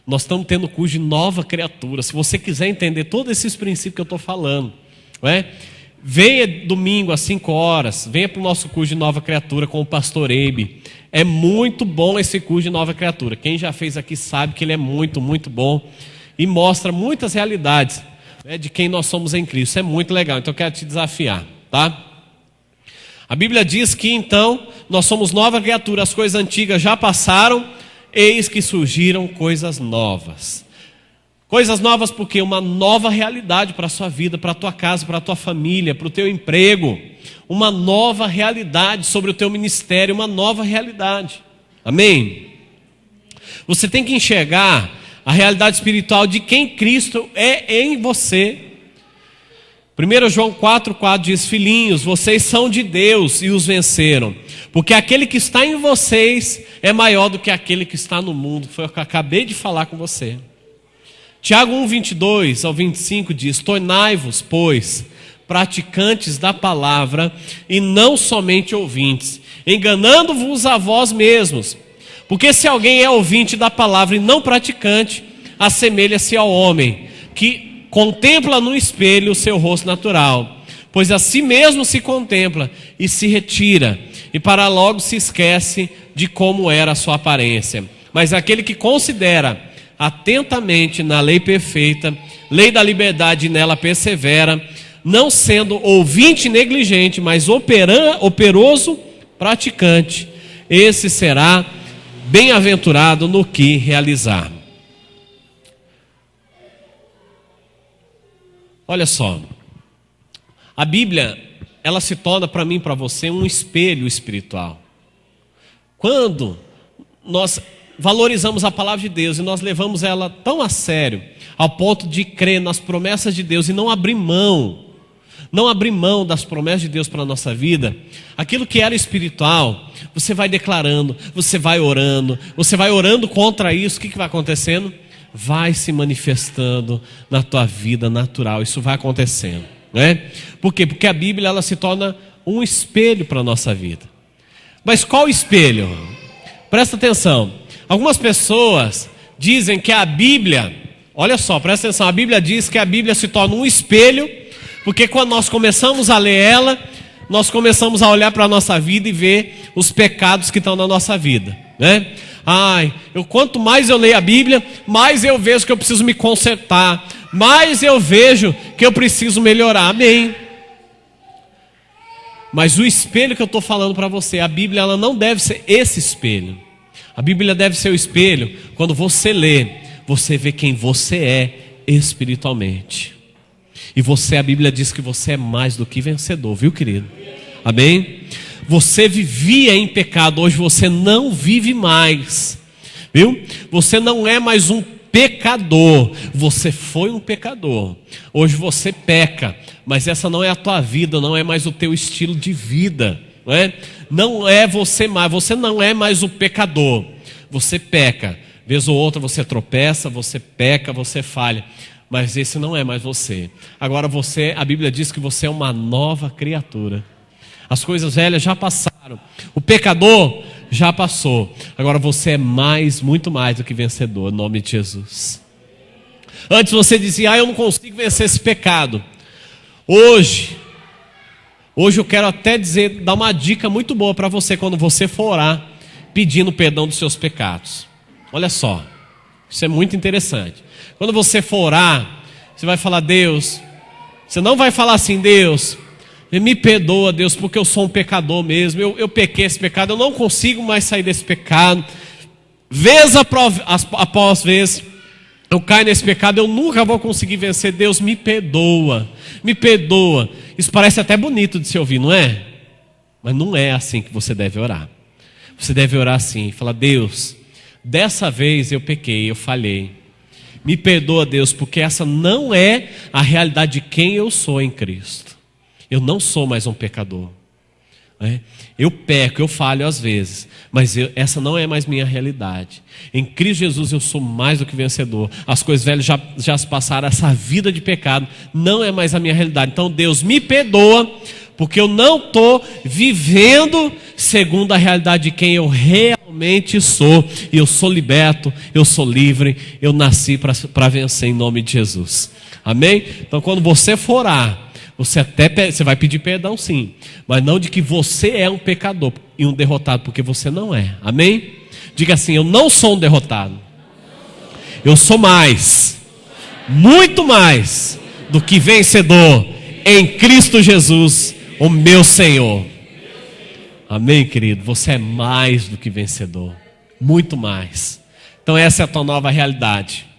nós estamos tendo curso de nova criatura. Se você quiser entender todos esses princípios que eu estou falando, não é? Venha domingo às 5 horas, venha para o nosso curso de nova criatura com o pastor Eibe. É muito bom esse curso de nova criatura. Quem já fez aqui sabe que ele é muito, muito bom. E mostra muitas realidades, né, de quem nós somos em Cristo. Isso é muito legal, então eu quero te desafiar, tá? A Bíblia diz que então nós somos nova criatura, as coisas antigas já passaram, eis que surgiram coisas novas. Coisas novas porque uma nova realidade para a sua vida, para a tua casa, para a tua família, para o teu emprego. Uma nova realidade sobre o teu ministério, uma nova realidade. Amém? Você tem que enxergar a realidade espiritual de quem Cristo é em você. 1 João 4,4 diz, filhinhos, vocês são de Deus e os venceram, porque aquele que está em vocês é maior do que aquele que está no mundo. Foi o que eu acabei de falar com você. Tiago 1,22 ao 25 diz, tornai-vos, pois, praticantes da palavra e não somente ouvintes, enganando-vos a vós mesmos. Porque se alguém é ouvinte da palavra e não praticante, assemelha-se ao homem que contempla no espelho o seu rosto natural, pois a si mesmo se contempla e se retira, e para logo se esquece de como era a sua aparência. Mas aquele que considera atentamente na lei perfeita, lei da liberdade, e nela persevera, não sendo ouvinte negligente, mas operoso praticante, esse será bem-aventurado no que realizar. Olha só, a Bíblia, ela se torna para mim e para você um espelho espiritual. Quando nós valorizamos a palavra de Deus e nós levamos ela tão a sério, ao ponto de crer nas promessas de Deus e não abrir mão das promessas de Deus para a nossa vida, aquilo que era espiritual, você vai declarando, você vai orando contra isso, o que vai acontecendo? Vai se manifestando na tua vida natural, isso vai acontecendo, né? Por quê? Porque a Bíblia ela se torna um espelho para a nossa vida. Mas qual espelho? Presta atenção. Algumas pessoas dizem que a Bíblia, olha só, presta atenção, a Bíblia diz que a Bíblia se torna um espelho, porque quando nós começamos a ler ela, nós começamos a olhar para a nossa vida e ver os pecados que estão na nossa vida, né? Quanto mais eu leio a Bíblia, mais eu vejo que eu preciso me consertar, mais eu vejo que eu preciso melhorar, amém? Mas o espelho que eu estou falando para você, a Bíblia, ela não deve ser esse espelho. A Bíblia deve ser o espelho, quando você lê, você vê quem você é espiritualmente. E você, a Bíblia diz que você é mais do que vencedor, viu, querido? Amém? Você vivia em pecado, hoje você não vive mais, viu? Você não é mais um pecador, você foi um pecador. Hoje você peca, mas essa não é a tua vida, não é mais o teu estilo de vida, não é? Não é você mais, você não é mais o pecador. Você peca, vez ou outra você tropeça, você peca, você falha, mas esse não é mais você. Agora você, a Bíblia diz que você é uma nova criatura. As coisas velhas já passaram, o pecador já passou. Agora você é muito mais do que vencedor, em nome de Jesus. Antes você dizia, eu não consigo vencer esse pecado. Hoje eu quero até dar uma dica muito boa para você quando você for orar, pedindo perdão dos seus pecados. Olha só, isso é muito interessante. Quando você for orar, você vai falar, Deus, você não vai falar assim, Deus, me perdoa, Deus, porque eu sou um pecador mesmo, eu pequei esse pecado, eu não consigo mais sair desse pecado, vez após vez, eu caio nesse pecado, eu nunca vou conseguir vencer, Deus, me perdoa, me perdoa. Isso parece até bonito de se ouvir, não é? Mas não é assim que você deve orar. Você deve orar assim, falar, Deus, dessa vez eu pequei, eu falhei, me perdoa, Deus, porque essa não é a realidade de quem eu sou em Cristo. Eu não sou mais um pecador, né? Eu peco, eu falho às vezes, mas essa não é mais minha realidade. Em Cristo Jesus eu sou mais do que vencedor. As coisas velhas já se passaram, essa vida de pecado não é mais a minha realidade. Então Deus me perdoa, porque eu não estou vivendo segundo a realidade de quem eu realmente sou. E eu sou liberto, eu sou livre, eu nasci para vencer em nome de Jesus, amém? Então quando você for orar, você vai pedir perdão sim, mas não de que você é um pecador e um derrotado, porque você não é, amém? Diga assim, eu não sou um derrotado, eu sou mais, muito mais do que vencedor em Cristo Jesus, o meu Senhor. Amém, querido? Você é mais do que vencedor, muito mais. Então essa é a tua nova realidade.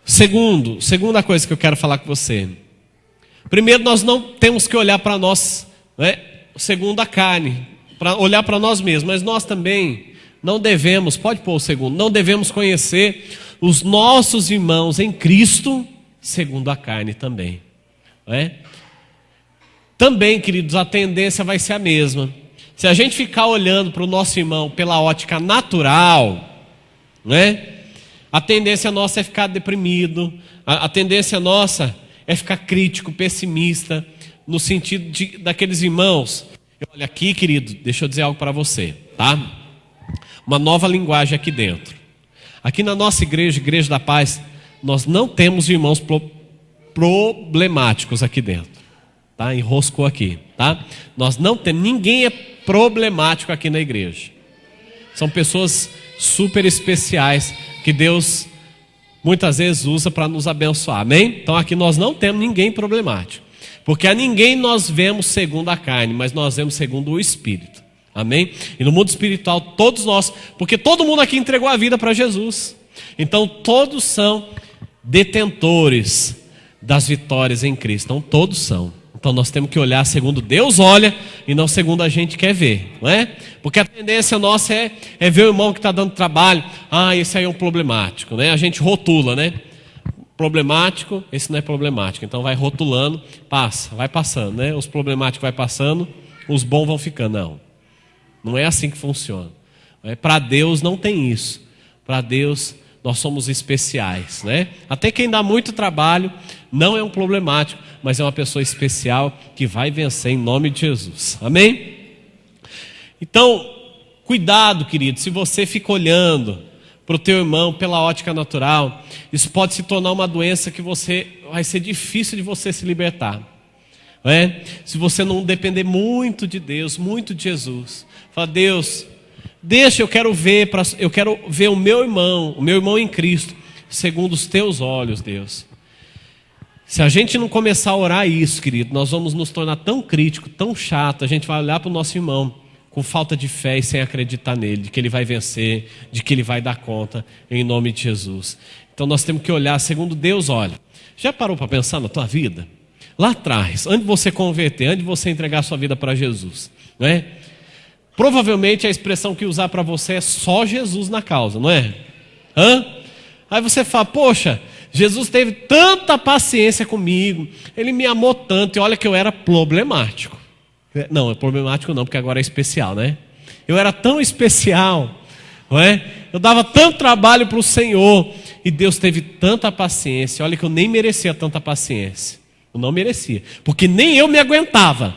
Segunda coisa que eu quero falar com você. Primeiro, nós não temos que olhar para nós, né, segundo a carne, para olhar para nós mesmos, mas nós também não devemos, pode pôr o segundo, não devemos conhecer os nossos irmãos em Cristo segundo a carne também, né? Também, queridos, a tendência vai ser a mesma. Se a gente ficar olhando para o nosso irmão pela ótica natural, né? A tendência nossa é ficar deprimido, a tendência nossa é ficar crítico, pessimista, no sentido daqueles irmãos. Olha aqui, querido, deixa eu dizer algo para você, tá? Uma nova linguagem aqui dentro. Aqui na nossa igreja, Igreja da Paz, nós não temos irmãos problemáticos aqui dentro, tá? Enroscou aqui, tá? Nós não temos, ninguém é problemático aqui na igreja. São pessoas super especiais que Deus muitas vezes usa para nos abençoar, amém? Então aqui nós não temos ninguém problemático, porque a ninguém nós vemos segundo a carne, mas nós vemos segundo o Espírito, amém? E no mundo espiritual todos nós, porque todo mundo aqui entregou a vida para Jesus, então todos são detentores das vitórias em Cristo, então todos são. Então nós temos que olhar segundo Deus olha e não segundo a gente quer ver, não é? Porque a tendência nossa é ver o irmão que está dando trabalho, esse aí é um problemático, né? A gente rotula, né? Problemático, esse não é problemático, então vai rotulando, vai passando, né? Os problemáticos vai passando, os bons vão ficando. Não é assim que funciona. Para Deus não tem isso. Para Deus nós somos especiais, né? Até quem dá muito trabalho não é um problemático, mas é uma pessoa especial que vai vencer em nome de Jesus, amém? Então, cuidado, querido, se você fica olhando para o teu irmão pela ótica natural, isso pode se tornar uma doença que vai ser difícil de você se libertar, não é? Se você não depender muito de Deus, muito de Jesus, fala: Deus, deixa, eu quero ver o meu irmão em Cristo, segundo os teus olhos, Deus. Se a gente não começar a orar isso, querido, nós vamos nos tornar tão crítico, tão chato, a gente vai olhar para o nosso irmão com falta de fé e sem acreditar nele, de que ele vai vencer, de que ele vai dar conta, em nome de Jesus. Então nós temos que olhar segundo Deus olha. Já parou para pensar na tua vida? Lá atrás, antes de você converter, antes de você entregar a sua vida para Jesus, não é? Provavelmente a expressão que usar para você é só Jesus na causa, não é? Aí você fala: poxa, Jesus teve tanta paciência comigo, ele me amou tanto, e olha que eu era problemático. Não, é problemático não, porque agora é especial, né? Eu era tão especial, não é? Eu dava tanto trabalho para o Senhor, e Deus teve tanta paciência. Olha que eu nem merecia tanta paciência. Eu não merecia, porque nem eu me aguentava,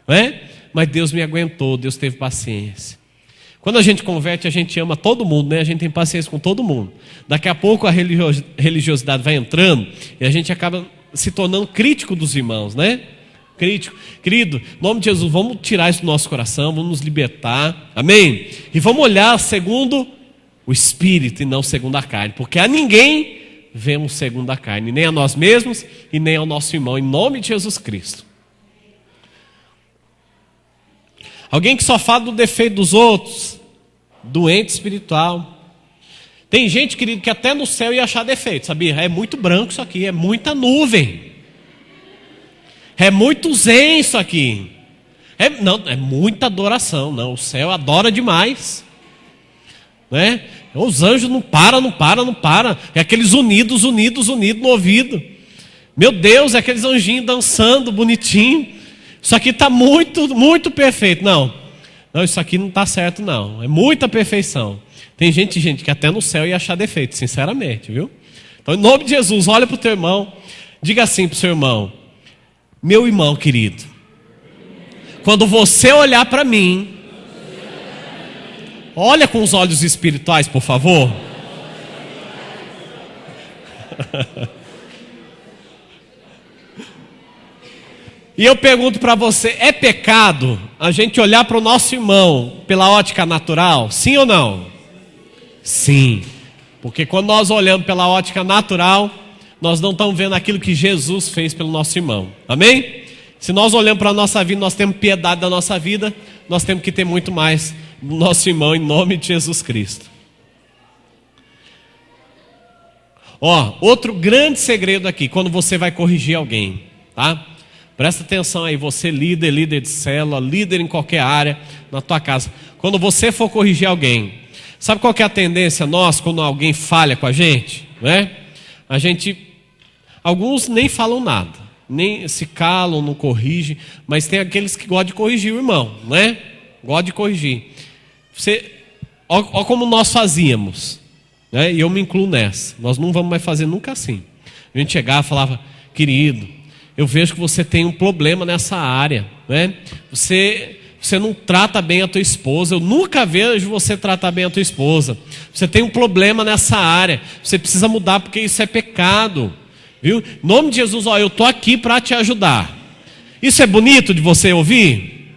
não é? Mas Deus me aguentou, Deus teve paciência. Quando a gente converte, a gente ama todo mundo, né? A gente tem paciência com todo mundo. Daqui a pouco a religiosidade vai entrando e a gente acaba se tornando crítico dos irmãos, né? Crítico. Querido, em nome de Jesus, vamos tirar isso do nosso coração, vamos nos libertar, amém? E vamos olhar segundo o Espírito e não segundo a carne, porque a ninguém vemos segundo a carne, nem a nós mesmos e nem ao nosso irmão, em nome de Jesus Cristo. Alguém que só fala do defeito dos outros, doente espiritual. Tem gente, querido, que até no céu ia achar defeito, sabia? É muito branco isso aqui, é muita nuvem. É muito zen isso aqui. Não, é muita adoração. Não, o céu adora demais, né? Os anjos não param. É aqueles unidos no ouvido. Meu Deus, é aqueles anjinhos dançando bonitinho. Isso aqui está muito, muito perfeito. Não, isso aqui não está certo não. É muita perfeição. Tem gente que até no céu ia achar defeito, sinceramente, viu? Então, em nome de Jesus, olha para o teu irmão. Diga assim para o seu irmão: meu irmão querido, quando você olhar para mim, olha com os olhos espirituais, por favor. E eu pergunto para você: é pecado a gente olhar para o nosso irmão pela ótica natural? Sim ou não? Sim. Porque quando nós olhamos pela ótica natural, nós não estamos vendo aquilo que Jesus fez pelo nosso irmão. Amém? Se nós olhamos para a nossa vida, nós temos piedade da nossa vida, nós temos que ter muito mais do nosso irmão, em nome de Jesus Cristo. Outro grande segredo aqui, quando você vai corrigir alguém, tá? Presta atenção aí, você líder de célula, líder em qualquer área, na tua casa. Quando você for corrigir alguém, sabe qual que é a tendência nossa quando alguém falha com a gente? Né? Alguns nem falam nada, nem se calam, não corrigem, mas tem aqueles que gostam de corrigir o irmão, né? Gostam de corrigir. Olha como nós fazíamos, né? E eu me incluo nessa. Nós não vamos mais fazer nunca assim. A gente chegava e falava: querido, eu vejo que você tem um problema nessa área, né? Você não trata bem a tua esposa. Eu nunca vejo você tratar bem a tua esposa. Você tem um problema nessa área. Você precisa mudar porque isso é pecado, viu? Em nome de Jesus, eu estou aqui para te ajudar. Isso é bonito de você ouvir?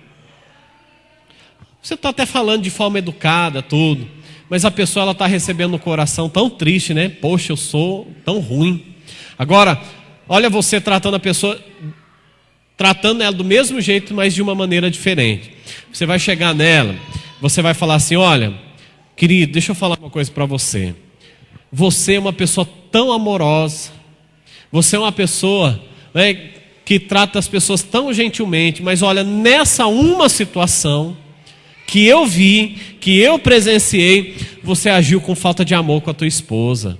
Você está até falando de forma educada, tudo, mas a pessoa ela está recebendo no coração tão triste, né? Poxa, eu sou tão ruim. Agora, olha você tratando a pessoa, tratando ela do mesmo jeito, mas de uma maneira diferente. Você vai chegar nela, você vai falar assim: olha, querido, deixa eu falar uma coisa para você. Você é uma pessoa tão amorosa, você é uma pessoa, né, que trata as pessoas tão gentilmente, mas olha, nessa uma situação que eu vi, que eu presenciei, você agiu com falta de amor com a tua esposa.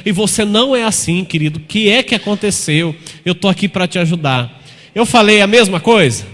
E você não é assim, querido. O que é que aconteceu? Eu estou aqui para te ajudar. Eu falei a mesma coisa?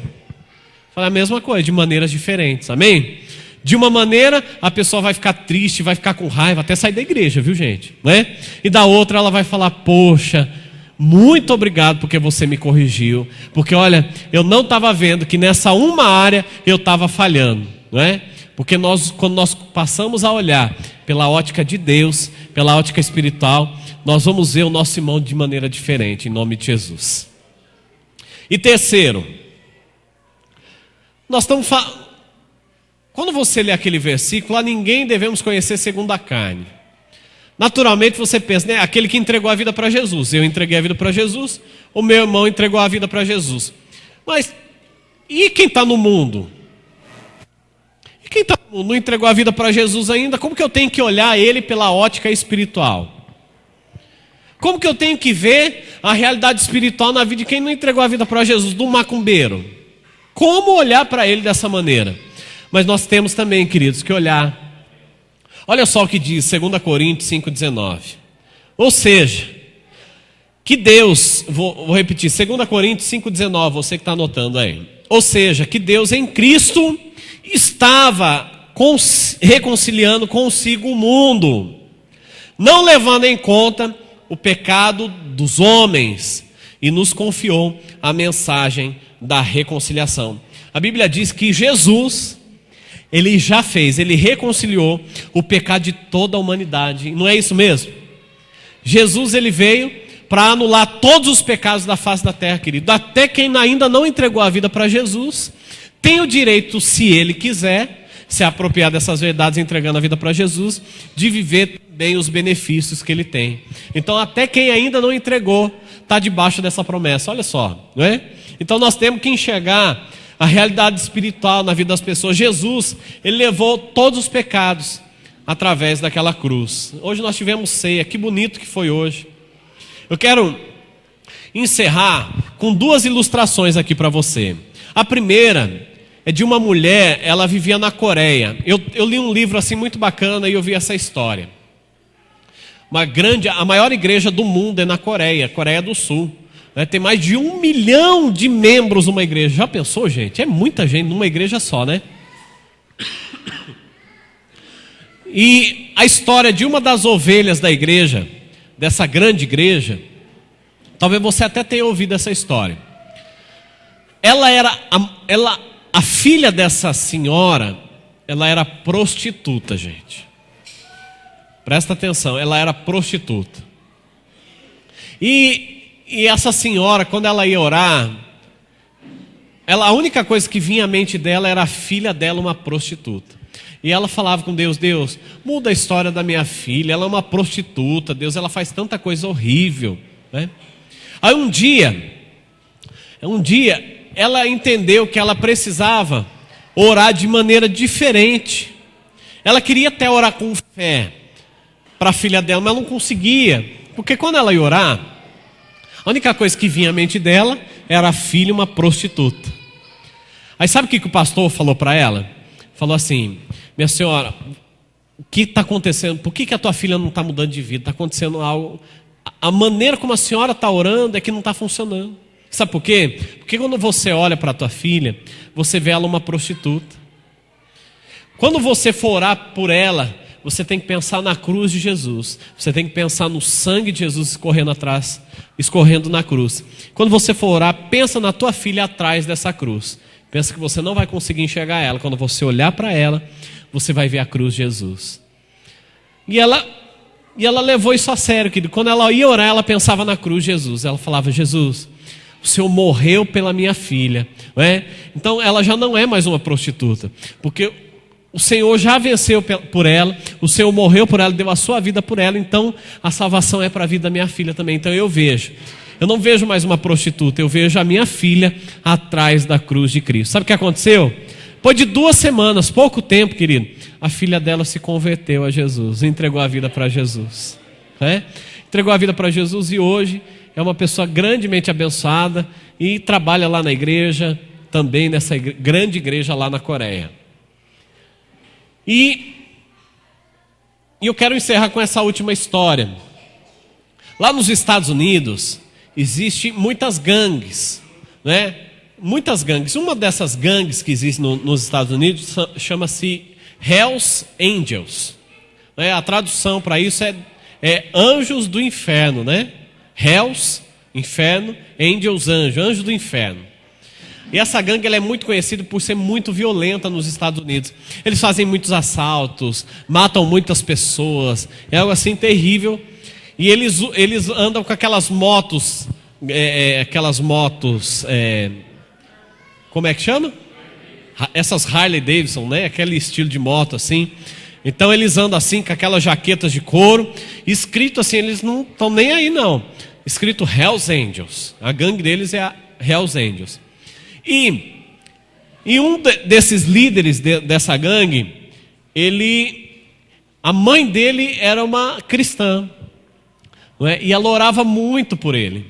Falei a mesma coisa, de maneiras diferentes, amém? De uma maneira, a pessoa vai ficar triste, vai ficar com raiva, até sair da igreja, viu, gente? Né? E da outra, ela vai falar: poxa, muito obrigado porque você me corrigiu. Porque, olha, eu não estava vendo que nessa uma área eu estava falhando, não é? Porque quando nós passamos a olhar pela ótica de Deus, pela ótica espiritual, nós vamos ver o nosso irmão de maneira diferente, em nome de Jesus. E terceiro, nós estamos quando você lê aquele versículo, a ninguém devemos conhecer segundo a carne. Naturalmente você pensa, né? Aquele que entregou a vida para Jesus. Eu entreguei a vida para Jesus, o meu irmão entregou a vida para Jesus. Mas e quem está no mundo? E quem está no mundo não entregou a vida para Jesus ainda? Como que eu tenho que olhar ele pela ótica espiritual? Como que eu tenho que ver a realidade espiritual na vida de quem não entregou a vida para Jesus, do macumbeiro? Como olhar para ele dessa maneira? Mas nós temos também, queridos, que olhar. Olha só o que diz 2 Coríntios 5,19. Ou seja, que Deus, vou repetir, 2 Coríntios 5,19, você que está anotando aí. Ou seja, que Deus em Cristo estava reconciliando consigo o mundo, não levando em conta o pecado dos homens, e nos confiou a mensagem da reconciliação. A Bíblia diz que Jesus, ele já fez, ele reconciliou o pecado de toda a humanidade. Não é isso mesmo? Jesus, ele veio para anular todos os pecados da face da terra, querido. Até quem ainda não entregou a vida para Jesus tem o direito, se ele quiser, se apropriar dessas verdades, entregando a vida para Jesus, de viver bem os benefícios que ele tem. Então até quem ainda não entregou está debaixo dessa promessa. Olha só, não é? Então nós temos que enxergar a realidade espiritual na vida das pessoas. Jesus, ele levou todos os pecados através daquela cruz. Hoje nós tivemos ceia, que bonito que foi hoje. Eu quero encerrar com duas ilustrações aqui para você. A primeira é de uma mulher, ela vivia na Coreia. Eu li um livro assim muito bacana e eu vi essa história. A maior igreja do mundo é na Coreia, Coreia do Sul. Tem mais de 1 milhão de membros numa igreja. Já pensou, gente? É muita gente numa igreja só, né? E a história de uma das ovelhas da igreja, dessa grande igreja, talvez você até tenha ouvido essa história. A filha dessa senhora, ela era prostituta, gente. Presta atenção, ela era prostituta. E essa senhora, quando ela ia orar, a única coisa que vinha à mente dela era a filha dela, uma prostituta. E ela falava com Deus: Deus, muda a história da minha filha, ela é uma prostituta, Deus, ela faz tanta coisa horrível, né? Aí um dia, ela entendeu que ela precisava orar de maneira diferente. Ela queria até orar com fé para a filha dela, mas não conseguia, porque quando ela ia orar, a única coisa que vinha à mente dela era a filha, uma prostituta. Aí sabe o que o pastor falou para ela? Falou assim: minha senhora, o que está acontecendo? Por que a tua filha não está mudando de vida? Está acontecendo algo. A maneira como a senhora está orando é que não está funcionando. Sabe por quê? Porque quando você olha para a tua filha, você vê ela uma prostituta. Quando você for orar por ela, você tem que pensar na cruz de Jesus. Você tem que pensar no sangue de Jesus escorrendo na cruz. Quando você for orar, pensa na tua filha atrás dessa cruz. Pensa que você não vai conseguir enxergar ela. Quando você olhar para ela, você vai ver a cruz de Jesus. E ela levou isso a sério, querido. Quando ela ia orar, ela pensava na cruz de Jesus. Ela falava: Jesus, o Senhor morreu pela minha filha, não é? Então ela já não é mais uma prostituta, porque o Senhor já venceu por ela, o Senhor morreu por ela, deu a sua vida por ela. Então a salvação é para a vida da minha filha também. Então eu não vejo mais uma prostituta, eu vejo a minha filha atrás da cruz de Cristo. Sabe o que aconteceu? Depois de 2 semanas, pouco tempo, querido, a filha dela se converteu a Jesus, entregou a vida para Jesus, né? Entregou a vida para Jesus e hoje é uma pessoa grandemente abençoada e trabalha lá na igreja, também nessa grande igreja lá na Coreia. E eu quero encerrar com essa última história. Lá nos Estados Unidos, existem muitas gangues, né? Muitas gangues. Uma dessas gangues que existe nos Estados Unidos chama-se Hells Angels. A tradução para isso é anjos do inferno, né? Hells, inferno, Angels, anjo do inferno. E essa gangue ela é muito conhecida por ser muito violenta nos Estados Unidos. Eles fazem muitos assaltos, matam muitas pessoas, é algo assim terrível. E eles andam com aquelas motos, como é que chama? Essas Harley Davidson, né? Aquele estilo de moto assim. Então eles andam assim com aquelas jaquetas de couro, escrito assim, eles não estão nem aí não. Escrito Hells Angels. A gangue deles é a Hells Angels. E um desses líderes dessa gangue, a mãe dele era uma cristã, não é? E ela orava muito por ele.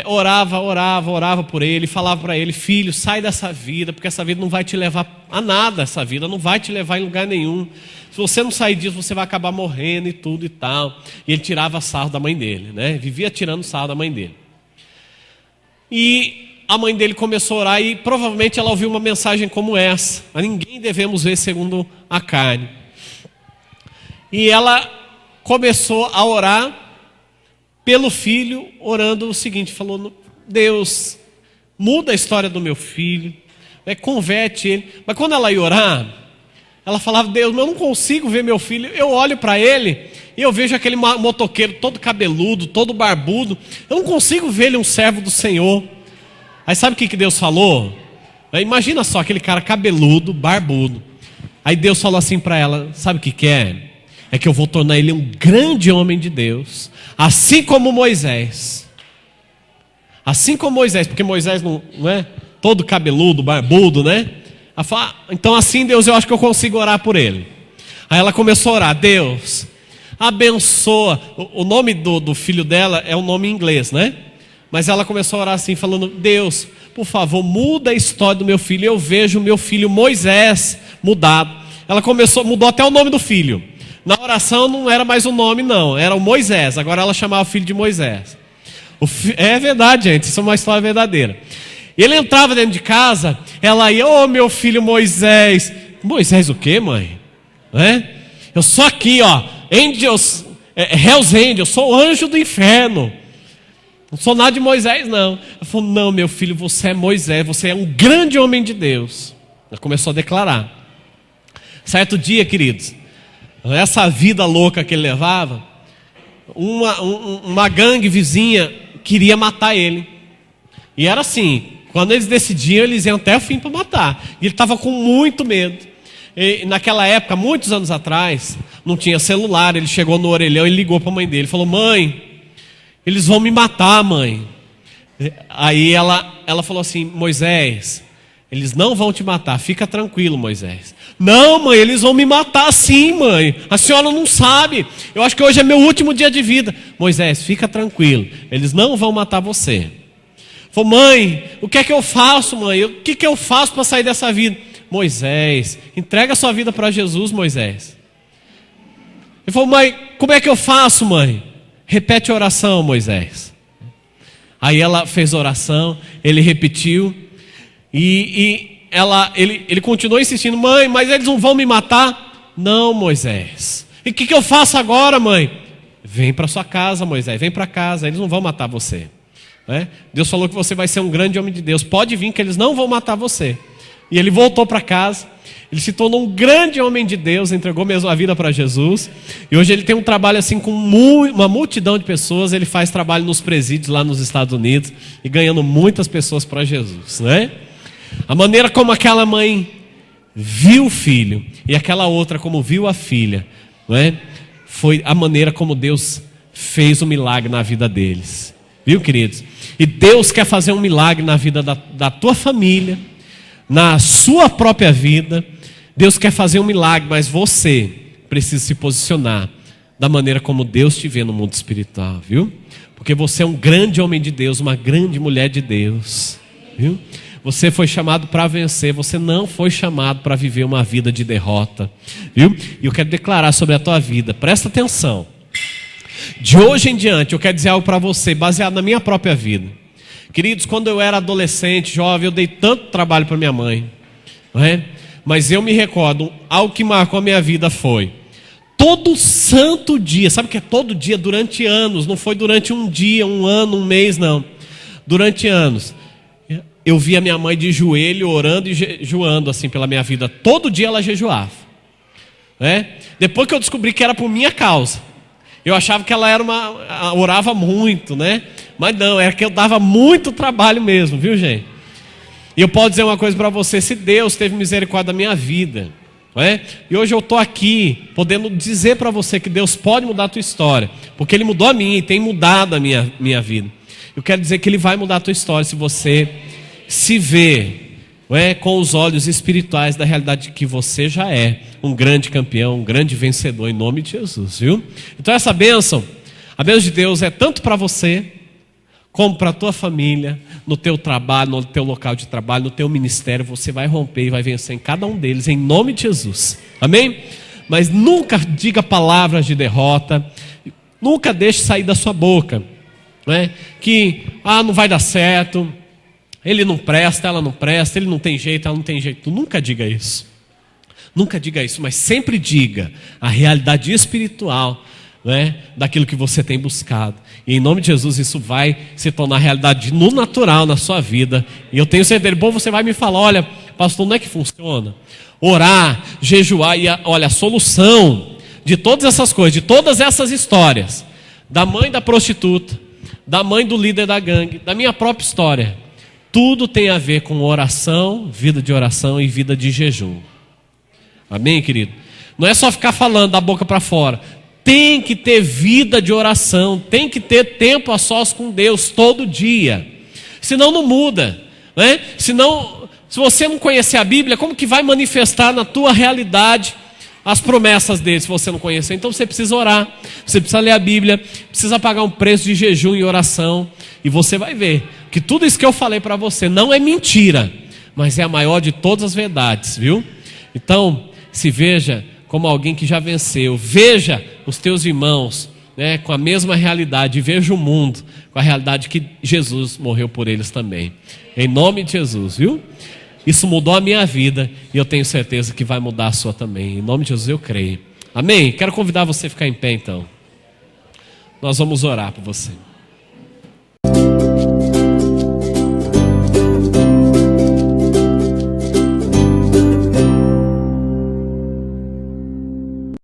Orava por ele, falava para ele: filho, sai dessa vida, porque essa vida não vai te levar a nada, essa vida não vai te levar em lugar nenhum. Se você não sair disso, você vai acabar morrendo e tudo e tal. E ele tirava sarro da mãe dele, né? Vivia tirando sarro da mãe dele. E a mãe dele começou a orar e provavelmente ela ouviu uma mensagem como essa: a ninguém devemos ver segundo a carne. E ela começou a orar pelo filho, orando o seguinte, falou: Deus, muda a história do meu filho, converte ele. Mas quando ela ia orar, ela falava: Deus, eu não consigo ver meu filho. Eu olho para ele e eu vejo aquele motoqueiro todo cabeludo, todo barbudo. Eu não consigo ver ele um servo do Senhor. Aí sabe o que Deus falou? Imagina só aquele cara cabeludo, barbudo. Aí Deus falou assim para ela: sabe o que é? É que eu vou tornar ele um grande homem de Deus, assim como Moisés. Assim como Moisés, porque Moisés não é todo cabeludo, barbudo, né? Ela fala: então assim, Deus, eu acho que eu consigo orar por ele. Aí ela começou a orar: Deus, abençoa. O nome do filho dela é um nome em inglês, né? Mas ela começou a orar assim, falando: Deus, por favor, muda a história do meu filho. Eu vejo o meu filho Moisés mudado. Ela mudou até o nome do filho. Na oração não era mais o nome não, era o Moisés. Agora ela chamava o filho de Moisés. É verdade, gente, isso é uma história verdadeira. E ele entrava dentro de casa, ela ia: ô meu filho Moisés. Moisés o quê, mãe? Eu sou aqui, ó, Angels, Hells Angels, sou anjo do inferno. Não sou nada de Moisés não. Ela falou: não, meu filho, você é Moisés, você é um grande homem de Deus. Ela começou a declarar. Certo dia, queridos, essa vida louca que ele levava, uma gangue vizinha queria matar ele. E era assim, quando eles decidiam, eles iam até o fim para matar. E ele estava com muito medo. E naquela época, muitos anos atrás, não tinha celular. Ele chegou no orelhão e ligou para a mãe dele. Falou: mãe, eles vão me matar, mãe. Aí ela falou assim: Moisés, eles não vão te matar, fica tranquilo, Moisés. Não, mãe, eles vão me matar sim, mãe. A senhora não sabe. Eu acho que hoje é meu último dia de vida. Moisés, fica tranquilo, eles não vão matar você. Falou: mãe, o que é que eu faço, mãe? O que eu faço para sair dessa vida? Moisés, entrega a sua vida para Jesus, Moisés. Ele falou: mãe, como é que eu faço, mãe? Repete a oração, Moisés. Aí ela fez a oração, ele repetiu. Ele continuou insistindo: mãe, mas eles não vão me matar? Não, Moisés. E o que eu faço agora, mãe? Vem para sua casa, Moisés, vem para casa, eles não vão matar você. Deus falou que você vai ser um grande homem de Deus, pode vir que eles não vão matar você. E ele voltou para casa, ele se tornou um grande homem de Deus, entregou mesmo a vida para Jesus. E hoje ele tem um trabalho assim com uma multidão de pessoas. Ele faz trabalho nos presídios lá nos Estados Unidos e ganhando muitas pessoas para Jesus, né? A maneira como aquela mãe viu o filho e aquela outra como viu a filha, não é? Foi a maneira como Deus fez o milagre na vida deles. Viu, queridos? E Deus quer fazer um milagre na vida da tua família, na sua própria vida. Deus quer fazer um milagre, mas você precisa se posicionar da maneira como Deus te vê no mundo espiritual, viu? Porque você é um grande homem de Deus, uma grande mulher de Deus, viu? Você foi chamado para vencer, você não foi chamado para viver uma vida de derrota, viu? E eu quero declarar sobre a tua vida, presta atenção. De hoje em diante, eu quero dizer algo para você, baseado na minha própria vida. Queridos, quando eu era adolescente, jovem, eu dei tanto trabalho para minha mãe, não é? Mas eu me recordo, algo que marcou a minha vida foi, todo santo dia, sabe o que é todo dia? Durante anos, não foi durante um dia, um ano, um mês, não. Durante anos, eu via minha mãe de joelho, orando e jejuando assim pela minha vida. Todo dia ela jejuava, né? Depois que eu descobri que era por minha causa, eu achava que ela orava muito, né? Mas não, era que eu dava muito trabalho mesmo, viu, gente? E eu posso dizer uma coisa para você: se Deus teve misericórdia da minha vida, não é? E hoje eu estou aqui podendo dizer para você que Deus pode mudar a tua história, porque Ele mudou a minha e tem mudado a minha vida. Eu quero dizer que Ele vai mudar a tua história se você se vê, não é, com os olhos espirituais da realidade que você já é um grande campeão, um grande vencedor, em nome de Jesus, viu? Então essa bênção, a bênção de Deus é tanto para você, como para a tua família, no teu trabalho, no teu local de trabalho, no teu ministério. Você vai romper e vai vencer em cada um deles, em nome de Jesus, amém? Mas nunca diga palavras de derrota, nunca deixe sair da sua boca, né, que não vai dar certo, ele não presta, ela não presta, ele não tem jeito, ela não tem jeito. Nunca diga isso. Nunca diga isso, mas sempre diga a realidade espiritual, né, daquilo que você tem buscado. E em nome de Jesus isso vai se tornar realidade no natural na sua vida. E eu tenho certeza, bom, você vai me falar: olha, pastor, não é que funciona? Orar, jejuar, e olha, a solução de todas essas coisas, de todas essas histórias, da mãe da prostituta, da mãe do líder da gangue, da minha própria história, tudo tem a ver com oração, vida de oração e vida de jejum. Amém, querido? Não é só ficar falando da boca para fora. Tem que ter vida de oração, tem que ter tempo a sós com Deus todo dia. Senão não muda, né? Senão, se você não conhecer a Bíblia, como que vai manifestar na tua realidade as promessas dele, se você não conhecer? Então você precisa orar, você precisa ler a Bíblia, precisa pagar um preço de jejum e oração, e você vai ver que tudo isso que eu falei para você não é mentira, mas é a maior de todas as verdades, viu? Então, se veja como alguém que já venceu, veja os teus irmãos, né, com a mesma realidade, e veja o mundo com a realidade que Jesus morreu por eles também, em nome de Jesus, viu? Isso mudou a minha vida e eu tenho certeza que vai mudar a sua também, em nome de Jesus eu creio, amém? Quero convidar você a ficar em pé então, nós vamos orar por você.